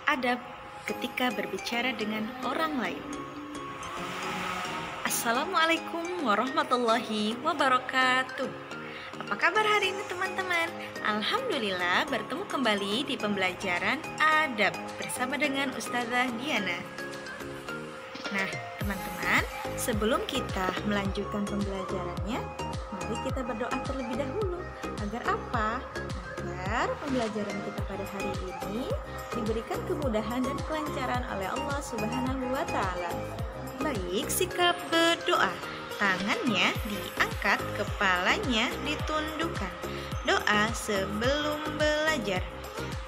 adab ketika berbicara dengan orang lain. Assalamualaikum warahmatullahi wabarakatuh. Apa kabar hari ini teman-teman? Alhamdulillah bertemu kembali di pembelajaran adab bersama dengan Ustazah Diana. Nah teman-teman, sebelum kita melanjutkan pembelajarannya, mari kita berdoa terlebih dahulu. Agar apa? Agar pembelajaran kita pada hari ini diberikan kemudahan dan kelancaran oleh Allah Subhanahu wa Ta'ala. Baik, sikap berdoa. Tangannya diangkat, kepalanya ditundukkan. Doa sebelum belajar.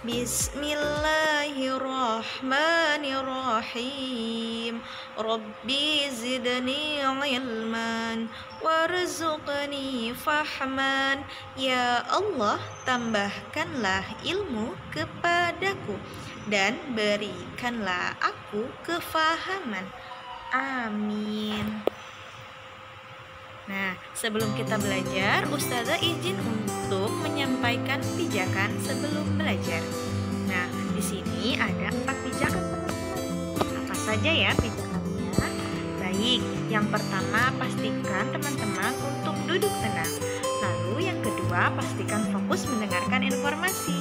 Bismillahirrahmanirrahim. Rabbi zidni ilman warzuqni fahman. Ya Allah, tambahkanlah ilmu kepadaku dan berikanlah aku kefahaman. Amin. Nah, sebelum kita belajar, Ustazah izin untuk menyampaikan pijakan sebelum belajar. Nah, di sini ada 4 pijakan. Apa saja ya pijakannya? Baik, yang pertama pastikan teman-teman untuk duduk tenang. Lalu yang kedua, pastikan fokus mendengarkan informasi.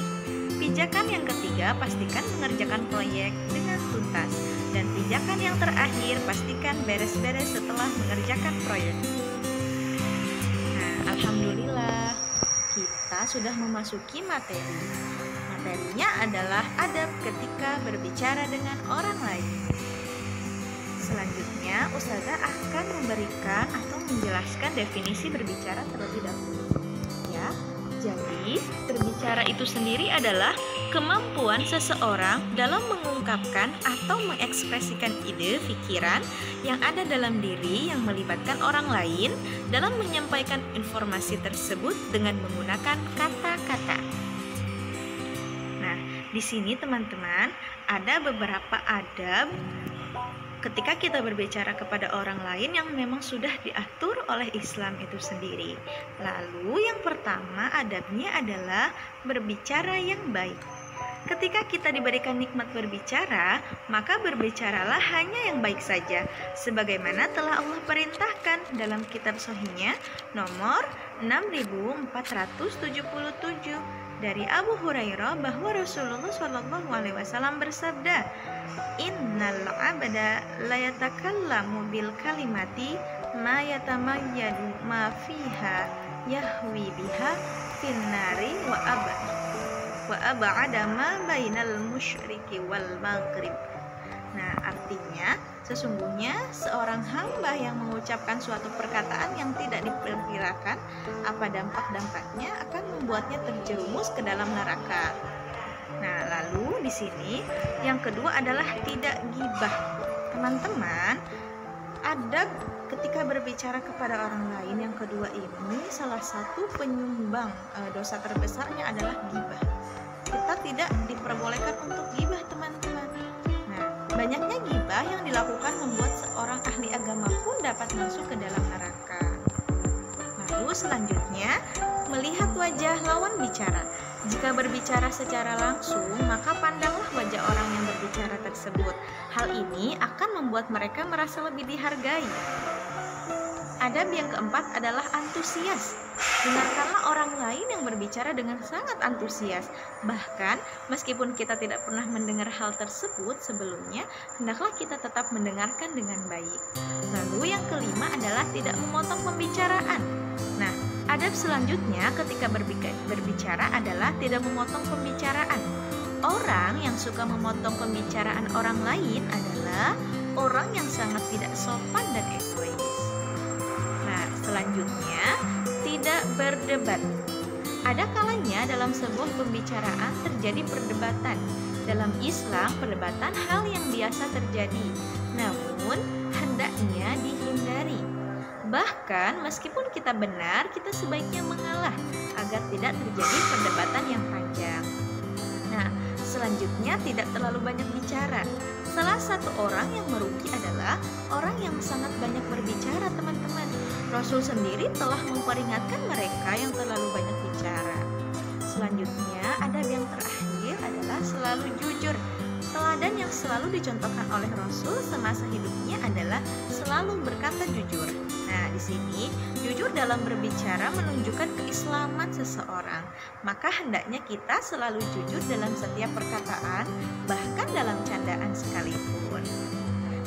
Pijakan yang ketiga, pastikan mengerjakan proyek dengan tuntas. Dan pijakan yang terakhir, pastikan beres-beres setelah mengerjakan proyek. Alhamdulillah, kita sudah memasuki materi. Materinya adalah adab ketika berbicara dengan orang lain. Selanjutnya, Ustazah akan memberikan atau menjelaskan definisi berbicara terlebih dahulu. Ya, jadi berbicara itu sendiri adalah kemampuan seseorang dalam mengungkapkan atau mengekspresikan ide, pikiran yang ada dalam diri yang melibatkan orang lain dalam menyampaikan informasi tersebut dengan menggunakan kata-kata. Nah, di sini teman-teman ada beberapa adab ketika kita berbicara kepada orang lain yang memang sudah diatur oleh Islam itu sendiri. Lalu yang pertama adabnya adalah berbicara yang baik. Ketika kita diberikan nikmat berbicara, maka berbicaralah hanya yang baik saja, sebagaimana telah Allah perintahkan dalam kitab Sahihnya nomor 6477 dari Abu Hurairah bahwa Rasulullah SAW bersabda, Innal abda la yatakallamu bil kalimati ma yatamayyadu ma fiha yahwi biha finnari wa ab'ada ma bainal musyriki wal maghrib. Nah, artinya sesungguhnya seorang hamba yang mengucapkan suatu perkataan yang tidak diperkirakan apa dampak-dampaknya akan membuatnya terjerumus ke dalam neraka. Nah, lalu di sini yang kedua adalah tidak gibah. Teman-teman, adab ketika berbicara kepada orang lain yang kedua ini salah satu penyumbang dosa terbesarnya adalah gibah. Kita tidak diperbolehkan untuk gibah, teman-teman. Nah, banyaknya gibah yang dilakukan membuat seorang ahli agama pun dapat masuk ke dalam neraka. Lalu selanjutnya, melihat wajah lawan bicara. Jika berbicara secara langsung, maka pandanglah wajah orang yang berbicara tersebut. Hal ini akan membuat mereka merasa lebih dihargai. Adab yang keempat adalah antusias. Dengarkanlah orang lain yang berbicara dengan sangat antusias. Bahkan, meskipun kita tidak pernah mendengar hal tersebut sebelumnya, hendaklah kita tetap mendengarkan dengan baik. Lalu yang kelima adalah tidak memotong pembicaraan. Nah, adab selanjutnya ketika berbicara adalah tidak memotong pembicaraan. Orang yang suka memotong pembicaraan orang lain adalah orang yang sangat tidak sopan dan egois. Nah, selanjutnya tidak berdebat. Ada kalanya dalam sebuah pembicaraan terjadi perdebatan. Dalam Islam, perdebatan hal yang biasa terjadi, namun hendaknya dihindari. Bahkan meskipun kita benar, kita sebaiknya mengalah agar tidak terjadi perdebatan yang panjang. Nah, selanjutnya tidak terlalu banyak bicara. Salah satu orang yang merugi adalah orang yang sangat banyak berbicara, teman-teman. Rasul sendiri telah memperingatkan mereka yang terlalu banyak bicara. Selanjutnya, adab yang terakhir adalah selalu jujur. Teladan yang selalu dicontohkan oleh Rasul semasa hidupnya adalah selalu berkata jujur. Nah, di sini jujur dalam berbicara menunjukkan keislaman seseorang. Maka hendaknya kita selalu jujur dalam setiap perkataan, bahkan dalam candaan sekalipun.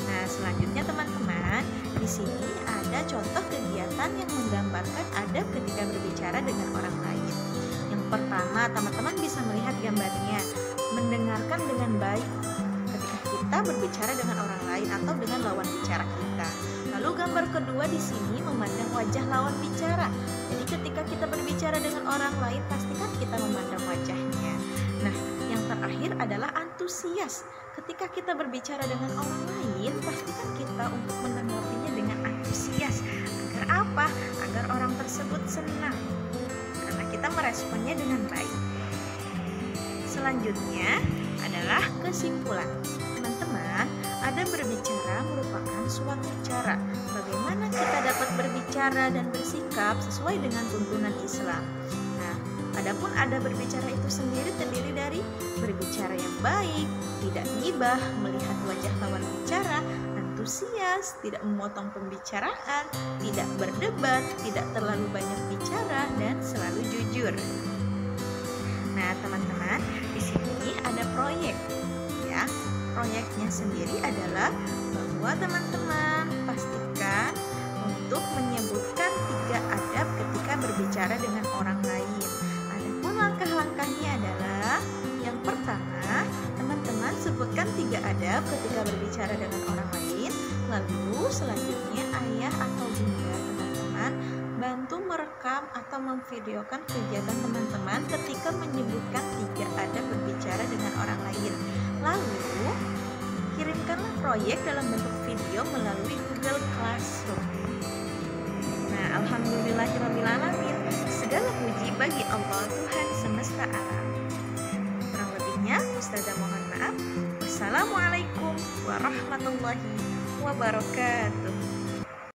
Nah, selanjutnya teman-teman, di sini ada contoh kegiatan yang menggambarkan adab ketika berbicara dengan orang lain. Yang pertama, teman-teman bisa melihat gambarnya, mendengarkan dengan baik ketika kita berbicara dengan orang lain atau dengan lawan bicara kita. Lalu gambar kedua di sini memandang wajah lawan bicara. Jadi ketika kita berbicara dengan orang lain, pastikan kita memandang wajahnya. Nah, yang terakhir adalah antusias. Ketika kita berbicara dengan orang lain, pastikan kita untuk menanggapinya dengan antusias. Agar apa? Agar orang tersebut senang. Karena kita meresponnya dengan baik. Selanjutnya adalah kesimpulan. Teman-teman, adab berbicara merupakan suatu cara bagaimana kita dapat berbicara dan bersikap sesuai dengan tuntunan Islam. Nah, adapun adab berbicara itu sendiri terdiri dari berbicara yang baik, tidak ghibah, melihat wajah lawan bicara, antusias, tidak memotong pembicaraan, tidak berdebat, tidak terlalu banyak bicara, dan selalu jujur. Nah, teman-teman, di sini ada proyek, ya. Proyeknya sendiri adalah bahwa teman-teman pastikan untuk menyebutkan 3 adab ketika berbicara dengan orang lain. Adapun langkah-langkahnya adalah yang pertama, teman-teman sebutkan 3 adab ketika berbicara dengan orang lain. Lalu selanjutnya ayah atau bunda teman-teman bantu merekam atau memvideokan kegiatan teman-teman ketika menyebutkan 3 adab berbicara dengan orang lain. Lalu kirimkanlah proyek dalam bentuk video melalui Google Classroom. Nah, alhamdulillahirrahmanirrahim, segala puji bagi Allah Tuhan semesta alam. Kurang lebihnya Ustazah mohon maaf. Wassalamualaikum warahmatullahi wabarakatuh.